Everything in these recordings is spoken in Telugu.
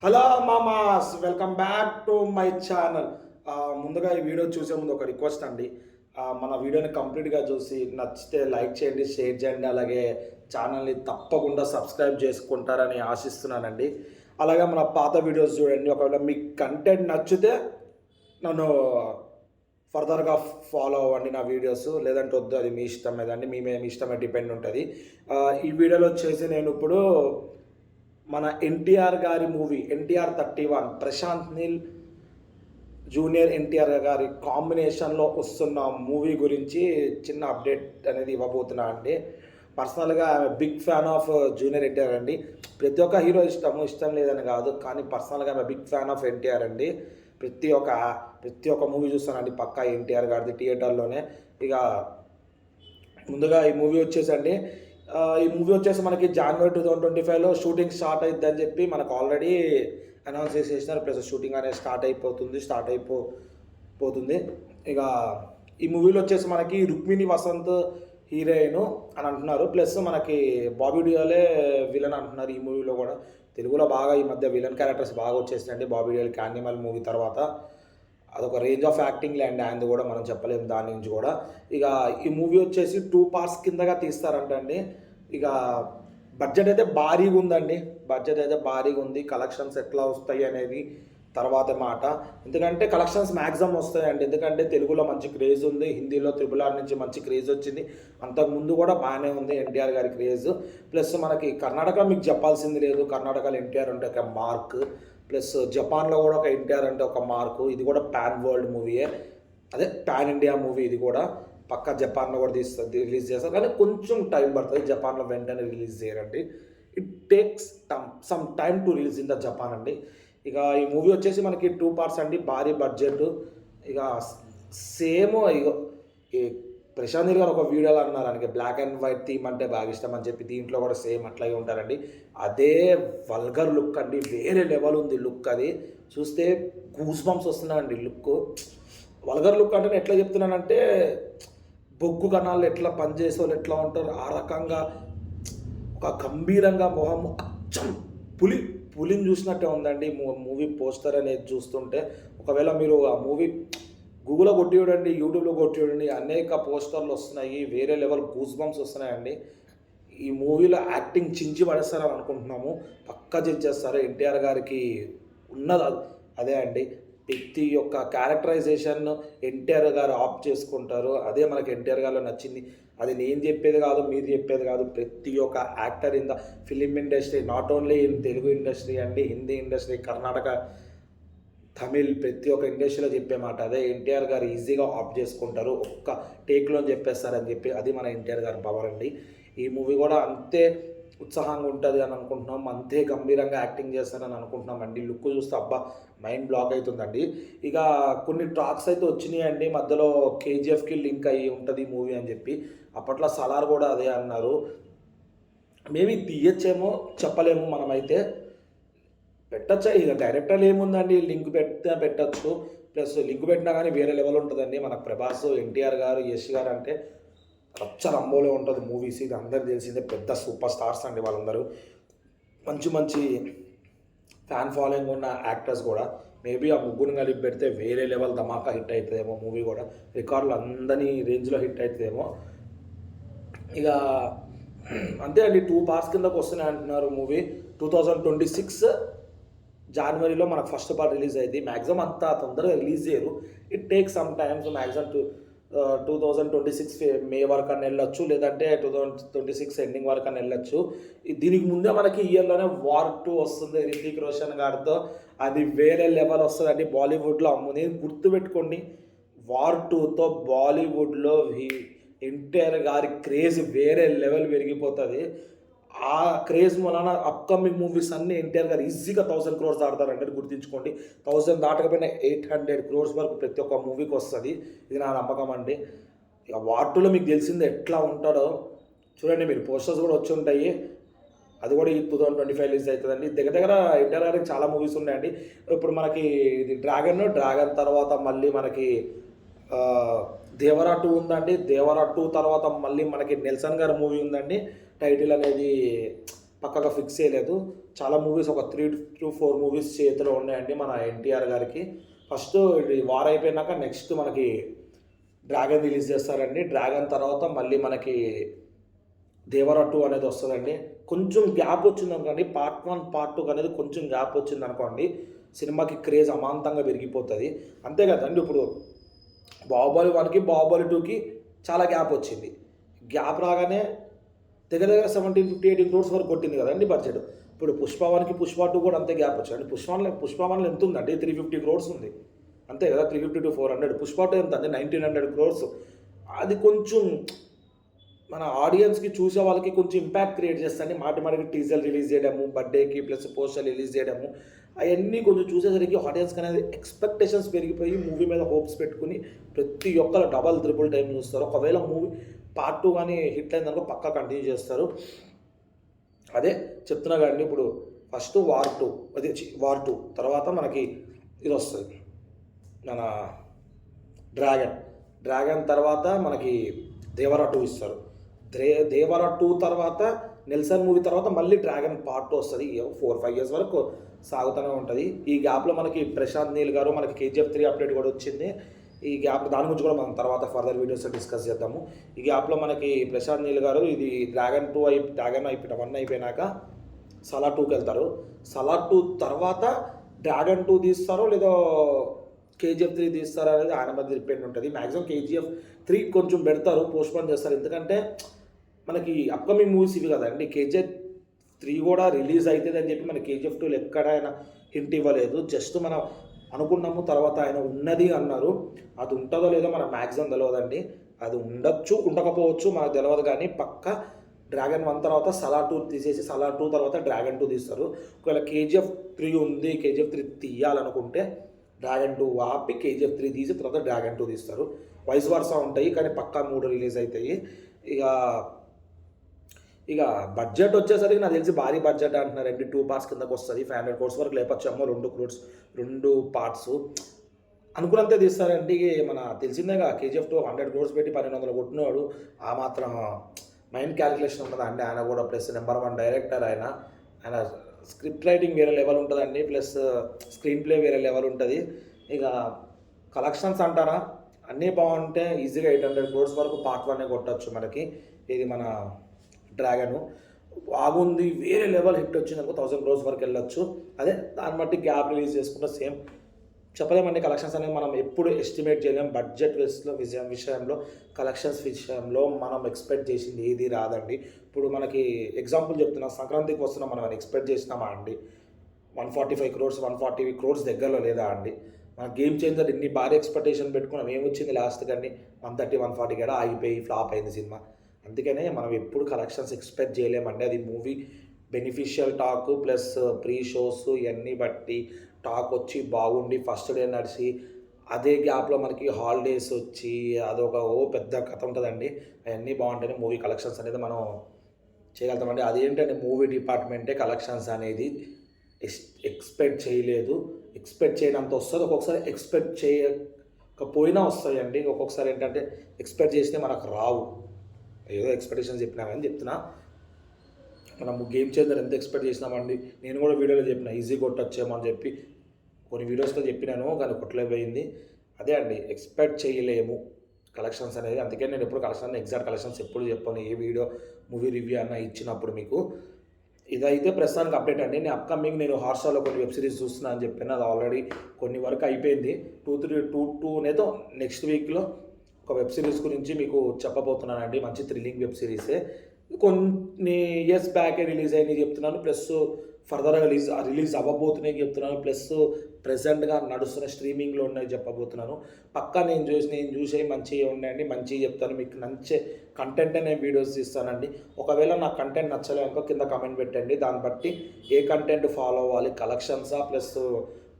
హలో మామాస్, welcome back to my channel. ముందుగా ఈ వీడియో చూసే ముందు ఒక రిక్వెస్ట్ అండి. మన వీడియోని కంప్లీట్గా చూసి నచ్చితే లైక్ చేయండి, షేర్ చేయండి, అలాగే ఛానల్ని తప్పకుండా సబ్స్క్రైబ్ చేసుకుంటారని ఆశిస్తున్నానండి. అలాగే మన పాత వీడియోస్ చూడండి. ఒకవేళ మీకు కంటెంట్ నచ్చితే నన్ను ఫర్దర్గా ఫాలో అవ్వండి నా వీడియోస్, లేదంటే వద్దు, అది మీ ఇష్టం లేదండి, మీ ఇష్టమే డిపెండ్ ఉంటుంది. ఈ వీడియోలో వచ్చేసి నేను ఇప్పుడు మన ఎన్టీఆర్ గారి మూవీ ఎన్టీఆర్ 31 ప్రశాంత్ నీల్ జూనియర్ ఎన్టీఆర్ గారి కాంబినేషన్లో వస్తున్న మూవీ గురించి చిన్న అప్డేట్ అనేది ఇవ్వబోతున్నా అండి. పర్సనల్గా big fan of junior NTR అండి. ప్రతి ఒక్క హీరో ఇష్టం లేదని కాదు, కానీ పర్సనల్గా బిగ్ ఫ్యాన్ ఆఫ్ ఎన్టీఆర్ అండి. ప్రతి ఒక్క మూవీ చూస్తానండి పక్కా ఎన్టీఆర్ గారిది థియేటర్లోనే. ఇక ముందుగా ఈ మూవీ వచ్చేసండి, ఈ మూవీ వచ్చేసి మనకి జనవరి 2025లో షూటింగ్ స్టార్ట్ అవుతుంది అని చెప్పి మనకు ఆల్రెడీ అనౌన్స్ చేసేసినారు. ప్లస్ షూటింగ్ అనేది స్టార్ట్ అయిపోతుంది. ఇక ఈ మూవీలో వచ్చేసి మనకి రుక్మిణి వసంత్ హీరోయిన్ అని అంటున్నారు. ప్లస్ మనకి బాబీ డియోలే విలన్ అంటున్నారు ఈ మూవీలో కూడా. తెలుగులో బాగా ఈ మధ్య విలన్ క్యారెక్టర్స్ బాగా వచ్చేసినాయండి బాబీ డియోల్ యానిమల్ మూవీ తర్వాత. అదొక range of acting land and కూడా మనం చెప్పలేము దాని నుంచి కూడా. ఇక ఈ మూవీ వచ్చేసి 2 పార్ట్స్ కిందగా తీస్తారంట అండి. ఇక బడ్జెట్ అయితే భారీగా ఉంది. కలెక్షన్స్ ఎట్లా వస్తాయి అనేది తర్వాత మాట. ఎందుకంటే కలెక్షన్స్ మ్యాక్సిమం వస్తాయండి. ఎందుకంటే తెలుగులో మంచి క్రేజ్ ఉంది, హిందీలో RRR నుంచి మంచి క్రేజ్ వచ్చింది. అంతకుముందు కూడా బాగానే ఉంది ఎన్టీఆర్ గారి క్రేజ్. ప్లస్ మనకి కర్ణాటక మీకు చెప్పాల్సింది లేదు. కర్ణాటకలో ఎన్టీఆర్ అంటే ఒక మార్క్. ప్లస్ జపాన్లో కూడా ఒక ఎన్టీఆర్ అంటే ఒక మార్కు. ఇది కూడా పాన్ వరల్డ్ మూవీయే, అదే పాన్ ఇండియా మూవీ. ఇది కూడా పక్కా జపాన్లో కూడా రిలీజ్ చేస్తారు, కానీ కొంచెం టైం పడుతుంది. జపాన్లో వెంటనే రిలీజ్ చేయరండి. It takes some time to release in the Japan అండి. ఇక ఈ మూవీ వచ్చేసి మనకి 2 పార్ట్స్ అండి, భారీ బడ్జెట్. ఇక సేమ్ ఈ ప్రశాంత్ నీల్ గారు ఒక వీడియోలో అన్నారు ఆయనకి బ్లాక్ అండ్ వైట్ థీమ్ అంటే బాగా ఇష్టం అని చెప్పి. దీంట్లో కూడా సేమ్ అట్లాగే ఉంటారండి. అదే వల్గర్ లుక్ అండి, వేరే లెవెల్ ఉంది లుక్. అది చూస్తే గూస్ బంప్స్ వస్తున్నాయండి లుక్. వల్గర్ లుక్ అంటే నేను ఎట్లా చెప్తున్నానంటే, బొగ్గు కణాలు ఎట్లా పనిచేసే వాళ్ళు ఎట్లా ఉంటారు ఆ రకంగా ఒక గంభీరంగా మొహం అచ్చం పులిని చూసినట్టే ఉందండి మూవీ పోస్టర్ అనేది చూస్తుంటే. ఒకవేళ మీరు ఆ మూవీ గూగుల్లో కొట్టి చూడండి, యూట్యూబ్లో కొట్టి చూడండి, అనేక పోస్టర్లు వస్తున్నాయి, వేరే లెవెల్ గూస్ బంప్స్ వస్తున్నాయండి. ఈ మూవీలో యాక్టింగ్ చించి పడేస్తారని అనుకుంటున్నాము. పక్కా చించేస్తారు. ఎన్టీఆర్ గారికి ఉన్నది అదే అండి. ప్రతి ఒక్క క్యారెక్టరైజేషన్ ఎన్టీఆర్ గారు ఆప్ చేసుకుంటారు. అదే మనకి ఎన్టీఆర్ గారిలో నచ్చింది. అది నేను చెప్పేది కాదు, మీరు చెప్పేది కాదు. ప్రతి ఒక్క actor in the film industry, not only in Telugu industry అండి, హిందీ ఇండస్ట్రీ, కర్ణాటక, తమిళ్, ప్రతి ఒక్క ఇండస్ట్రీలో చెప్పే మాట అదే. ఎన్టీఆర్ గారు ఈజీగా ఆప్ చేసుకుంటారు, ఒక్క టేక్లో చెప్పేస్తారని చెప్పి. అది మన ఎన్టీఆర్ గారి పవర్ అండి. ఈ మూవీ కూడా అంతే ఉత్సాహంగా ఉంటుంది అని అనుకుంటున్నాం, అంతే గంభీరంగా యాక్టింగ్ చేస్తారని అనుకుంటున్నాం అండి. లుక్ చూస్తే అబ్బా మైండ్ బ్లాక్ అవుతుందండి. ఇక కొన్ని టాక్స్ అయితే వచ్చినాయండి మధ్యలో, KGFకి లింక్ అయ్యి ఉంటుంది మూవీ అని చెప్పి. అప్పట్లో సలార్ కూడా అదే అన్నారు. మేబీ తీయచ్చేమో, చెప్పలేము. మనమైతే పెట్టచ్చా, ఇక డైరెక్టర్లు ఏముందండి, లింక్ పెట్టచ్చు. ప్లస్ లింక్ పెట్టినా కానీ వేరే లెవెల్ ఉంటుందండి. మనకు ప్రభాస్, ఎన్టీఆర్ గారు, యశ్ గారు అంటే రచ్చ రంబోలో ఉంటుంది మూవీస్. ఇది అందరికి తెలిసిందే, పెద్ద సూపర్ స్టార్స్ అండి వాళ్ళందరూ. మంచి ఫ్యాన్ ఫాలోయింగ్ ఉన్న యాక్టర్స్ కూడా. మేబీ ఆ ముగ్గురు కలిపి పెడితే వేరే లెవెల్ ధమాకా హిట్ అవుతుందేమో మూవీ కూడా. రికార్డులు అందరి రేంజ్లో హిట్ అవుతుందేమో. ఇక అంతే అండి, 2 పార్ట్స్ కిందకు వస్తున్నాయి అంటున్నారు మూవీ. 2026 జనవరిలో మనకు ఫస్ట్ పార్ట్ రిలీజ్ అయింది. మ్యాక్సిమం అంత తొందరగా రిలీజ్ చేయరు, it take some times. Maximum 2026 మే వరకు అని వెళ్ళొచ్చు, లేదంటే 2026 ఎండింగ్ వరకు అని వెళ్ళొచ్చు. దీనికి ముందే మనకి ఇయర్లోనే వార్ 2 వస్తుంది రితిక్ రోషన్ గారితో. అది వేరే లెవెల్ వస్తుందండి బాలీవుడ్లో. అమ్ముని గుర్తుపెట్టుకోండి, వార్ 2తో బాలీవుడ్లో ఎన్టీఆర్ గారి క్రేజ్ వేరే లెవెల్ పెరిగిపోతుంది. ఆ క్రేజ్ వలన అప్కమింగ్ మూవీస్ అన్నీ ఎన్టీఆర్ గారు ఈజీగా 1000 crores దాడతారంటే గుర్తుంచుకోండి. 1000 దాటకపోయినా 800 crores వరకు ప్రతి ఒక్క మూవీకి వస్తుంది. ఇది నా నమ్మకం అండి. ఇక వార్టులో మీకు తెలిసిందే ఎట్లా ఉంటాడో చూడండి. మీరు పోస్టర్స్ కూడా వచ్చి ఉంటాయి. అది కూడా ఈ 2025 రిలీజ్ అవుతుందండి. దగ్గర ఎన్టీఆర్ గారికి చాలా మూవీస్ ఉన్నాయండి. ఇప్పుడు మనకి ఇది డ్రాగన్ తర్వాత మళ్ళీ మనకి దేవరా 2 ఉందండి. దేవరా 2 తర్వాత మళ్ళీ మనకి నెల్సన్ గారి మూవీ ఉందండి. టైటిల్ అనేది పక్కగా ఫిక్స్ చేయలేదు. చాలా మూవీస్ ఒక 3 to 4 మూవీస్ చేతిలో ఉన్నాయండి మన ఎన్టీఆర్ గారికి. ఫస్ట్ ఇది వార్ అయిపోయినాక నెక్స్ట్ మనకి డ్రాగన్ రిలీజ్ చేస్తారండి. డ్రాగన్ తర్వాత మళ్ళీ మనకి దేవరా 2 అనేది వస్తుందండి. కొంచెం గ్యాప్ వచ్చిందనుకోండి, పార్ట్ 1 పార్ట్ 2 అనేది కొంచెం గ్యాప్ వచ్చిందనుకోండి, సినిమాకి క్రేజ్ అమాంతంగా పెరిగిపోతుంది. అంతే కదండి. ఇప్పుడు బాహుబలి 1కి బాహుబలి 2కి చాలా గ్యాప్ వచ్చింది. గ్యాప్ రాగానే దగ్గర దగ్గర 17-18 crores వరకు కొట్టింది కదండి బడ్జెట్. ఇప్పుడు పుష్ప 1కి పుష్ప 2 కూడా అంతే గ్యాప్ వచ్చింది. పుష్ప 1 ఎంత ఉందండి? 350 crores ఉంది అంతే కదా, 350 to 400. పుష్ప 2 ఎంత అండి? 1900 crores. అది కొంచెం మన ఆడియన్స్కి చూసే వాళ్ళకి కొంచెం ఇంపాక్ట్ క్రియేట్ చేస్తాను. మాటికి టీజర్ రిలీజ్ చేయడము, బర్త్డేకి ప్లస్ పోస్టర్ రిలీజ్ చేయడము, అవన్నీ కొంచెం చూసేసరికి ఆడియన్స్కి అనేది ఎక్స్పెక్టేషన్స్ పెరిగిపోయి మూవీ మీద హోప్స్ పెట్టుకుని ప్రతి ఒక్కరు డబల్ ట్రిపుల్ టైం చూస్తారు. ఒకవేళ మూవీ పార్ట్ 2 కానీ హిట్ అయిందనుకో పక్కా కంటిన్యూ చేస్తారు. అదే చెప్తున్నా కదండి. ఇప్పుడు ఫస్ట్ వార్ 2 తర్వాత మనకి ఇది వస్తుంది మన డ్రాగన్ తర్వాత మనకి దేవరా 2 ఇస్తారు. దేవరా 2 తర్వాత నెల్సన్ మూవీ తర్వాత మళ్ళీ డ్రాగన్ పార్ట్ 2 వస్తుంది. 4-5 years వరకు సాగుతూనే ఉంటుంది. ఈ గ్యాప్లో మనకి ప్రశాంత్ నీల్ గారు మనకి KGF 3 అప్డేట్ కూడా వచ్చింది. ఈ గ్యాప్ దాని గురించి కూడా మనం తర్వాత ఫర్దర్ వీడియోస్లో డిస్కస్ చేద్దాము. ఈ గ్యాప్లో మనకి ప్రశాంత్ నీల్ గారు ఇది డ్రాగన్ 1 అయిపోయినాక సలార్ 2కి వెళ్తారు. సలార్ 2 తర్వాత డ్రాగన్ 2 తీస్తారో లేదో KGF 3 తీస్తారో అనేది ఆయన మీద డిపెండ్ ఉంటుంది. మ్యాక్సిమం KGF 3 కొంచెం పెడతారు, పోస్ట్పోన్ చేస్తారు. ఎందుకంటే మనకి అప్కమింగ్ మూవీస్ ఇవి కదండి. KGF 3 కూడా రిలీజ్ అవుతుంది అని చెప్పి మన KGF 2 ఎక్కడైనా హింట్ ఇవ్వలేదు. జస్ట్ మనం అనుకున్నాము, తర్వాత ఆయన ఉన్నది అన్నారు. అది ఉంటుందో లేదో మనకు మ్యాక్సిమం తెలియదండి. అది ఉండొచ్చు, ఉండకపోవచ్చు, మనకు తెలియదు. కానీ పక్క డ్రాగన్ 1 తర్వాత సలార్ 2 తీసేసి సలార్ 2 తర్వాత డ్రాగన్ 2 తీస్తారు. ఒకవేళ KGF 3 ఉంది, KGF 3 తీయాలనుకుంటే డ్రాగన్ 2 ఆపి KGF 3 తీసి తర్వాత డ్రాగన్ 2 తీస్తారు. వైస్ వర్సా ఉంటాయి, కానీ పక్కా 3 రిలీజ్ అవుతాయి. ఇక బడ్జెట్ వచ్చేసరికి నాకు తెలిసి భారీ బడ్జెట్ అంటున్నారండి. 2 parts కిందకు వస్తుంది. 500 crores వరకు లేపచ్చామో, 2 parts అనుకున్నంతే తీస్తారండి. మన తెలిసిందేగా KGF 2 100 crores పెట్టి 1200 కొట్టినవాడు. ఆ మాత్రం మైండ్ క్యాలిక్యులేషన్ ఉంటుందా అండి ఆయన కూడా. ప్లస్ నెంబర్ 1 డైరెక్టర్ ఆయన స్క్రిప్ట్ రైటింగ్ వేరే లెవెల్ ఉంటుందండి. ప్లస్ స్క్రీన్ ప్లే వేరే లెవెల్ ఉంటుంది. ఇక కలెక్షన్స్ అంటారా, అన్నీ బాగుంటే ఈజీగా 800 crores వరకు పార్ట్ 1 కొట్టచ్చు మనకి. ఇది మన డ్రాగన్ బాగుంది, వేరే లెవెల్ హిట్ వచ్చిందనుకో 1000 crores వరకు వెళ్ళొచ్చు. అదే దాన్ని బట్టి గ్యాప్ రిలీజ్ చేసుకుంటే సేమ్ చెప్పలేమండి. కలెక్షన్స్ అనేది మనం ఎప్పుడు ఎస్టిమేట్ చేయలేం. బడ్జెట్ విషయంలో కలెక్షన్స్ విషయంలో మనం ఎక్స్పెక్ట్ చేసింది ఏది రాదండి. ఇప్పుడు మనకి ఎగ్జాంపుల్ చెప్తున్నా, సంక్రాంతికి వస్తున్నాం, మనం ఎక్స్పెక్ట్ చేసినామా అండి 145 crores 140 crores దగ్గరలో లేదా అండి? మన గేమ్ చేంజర్ ఇన్ని భారీ ఎక్స్పెక్టేషన్ పెట్టుకున్నాం, ఏమొచ్చింది లాస్ట్ కానీ 130-140 కూడా ఆగిపోయి ఫ్లాప్ అయింది సినిమా. అందుకనే మనం ఎప్పుడు కలెక్షన్స్ ఎక్స్పెక్ట్ చేయలేమండి. అది movie beneficial talk plus pre shows ఇవన్నీ బట్టి టాక్ వచ్చి బాగుండి ఫస్ట్ డే నడిచి అదే గ్యాప్లో మనకి హాలిడేస్ వచ్చి అదొక పెద్ద కథ ఉంటుందండి. అవన్నీ బాగుంటేనే మూవీ కలెక్షన్స్ అనేది మనం చేయగలుగుతామండి. అదేంటంటే మూవీ డిపార్ట్మెంటే కలెక్షన్స్ అనేది ఎక్స్పెక్ట్ చేయలేదు, ఎక్స్పెక్ట్ చేయడంత వస్తుంది. ఒక్కొక్కసారి ఎక్స్పెక్ట్ చేయకపోయినా వస్తాయండి. ఒక్కొక్కసారి ఏంటంటే ఎక్స్పెక్ట్ చేస్తే మనకు రావు. ఏదో ఎక్స్పెక్టేషన్స్ చెప్పినా కానీ చెప్తున్నా, మనం గేమ్ చేంజర్ ఎంత ఎక్స్పెక్ట్ చేసినామండి. నేను కూడా వీడియోలో చెప్పిన ఈజీ కొట్టొచ్చేమో అని చెప్పి, కొన్ని వీడియోస్లో చెప్పినాను కానీ కొట్టలేకపోయింది. అదే అండి, ఎక్స్పెక్ట్ చేయలేము కలెక్షన్స్ అనేది. అందుకే నేను ఎప్పుడు ఎగ్జాక్ట్ కలెక్షన్స్ ఎప్పుడు చెప్పాను ఏ వీడియో మూవీ రివ్యూ అన్న ఇచ్చినప్పుడు మీకు. ఇదైతే ప్రస్తుతానికి అప్డేట్ అండి. నేను అప్కమింగ్ నేను హాట్స్టార్లో కొన్ని వెబ్ సిరీస్ చూస్తున్నా అని చెప్పాను. అది ఆల్రెడీ కొన్ని వరకు అయిపోయింది. 2 నేతో నెక్స్ట్ వీక్లో ఒక వెబ్ సిరీస్ గురించి మీకు చెప్పబోతున్నానండి. మంచి థ్రిల్లింగ్ వెబ్ సిరీసే. కొన్ని ఇయర్స్ బ్యాకే రిలీజ్ అయినాయి చెప్తున్నాను, ప్లస్ ఫర్దర్గా రిలీజ్ అవ్వబోతున్నాయి చెప్తున్నాను, ప్లస్ ప్రెసెంట్గా నడుస్తున్న స్ట్రీమింగ్లో ఉన్నాయి చెప్పబోతున్నాను. పక్కా నేను చూసే మంచిగా ఉన్నాయండి, మంచిగా చెప్తాను. మీకు నచ్చే కంటెంట్ నేను వీడియోస్ ఇస్తానండి. ఒకవేళ నా కంటెంట్ నచ్చలేక కింద కామెంట్ పెట్టండి. దాన్ని బట్టి ఏ కంటెంట్ ఫాలో అవ్వాలి, కలెక్షన్సా ప్లస్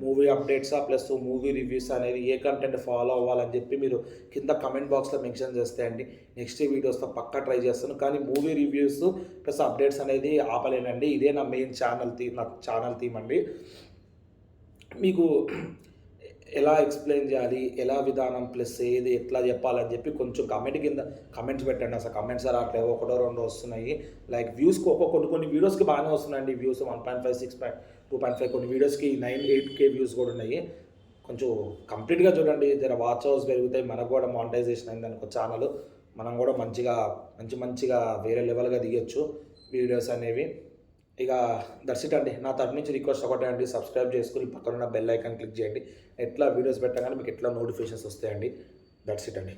మూవీ అప్డేట్సా ప్లస్ మూవీ రివ్యూస్ అనేది ఏ కంటెంట్ ఫాలో అవ్వాలని చెప్పి మీరు కింద కమెంట్ బాక్స్లో మెన్షన్ చేస్తే అండి నెక్స్ట్ వీడియోస్తో పక్కా ట్రై చేస్తాను. కానీ మూవీ రివ్యూస్ ప్లస్ అప్డేట్స్ అనేది ఆపలేనండి. ఇదే నా మెయిన్ ఛానల్ థీమ్ అండి. మీకు ఎలా ఎక్స్ప్లెయిన్ చేయాలి, ఎలా విధానం ప్లస్ ఏది ఎట్లా చెప్పాలని చెప్పి కొంచెం కమెంట్ కింద కమెంట్స్ పెట్టండి. అసలు కమెంట్స్ రావట్లేవు, ఒకటో రెండో వస్తున్నాయి. లైక్ వ్యూస్కి కొన్ని వీడియోస్కి బాగానే వస్తున్నాయండి వ్యూస్ 1.5, 6, 2.5, కొన్ని వీడియోస్కి 8K వ్యూస్ కూడా ఉన్నాయి. కొంచెం కంప్లీట్గా చూడండి, జర వాచ్ అవర్స్ పెరుగుతాయి, మనకు కూడా మానిటైజేషన్ అయింది అనుకో ఛానల్, మనం కూడా మంచిగా వేరే లెవెల్గా దిగొచ్చు వీడియోస్ అనేవి. ఇక దట్స్ ఇట్ అండి. నా తరపు నుంచి రిక్వెస్ట్ ఒకటే అండి, సబ్స్క్రైబ్ చేసుకుని పక్కన బెల్ ఐకాన్ క్లిక్ చేయండి. ఎట్లా వీడియోస్ పెట్టగానే మీకు ఎట్లా నోటిఫికేషన్స్ వస్తాయండి. దట్స్ ఇట్ అండి.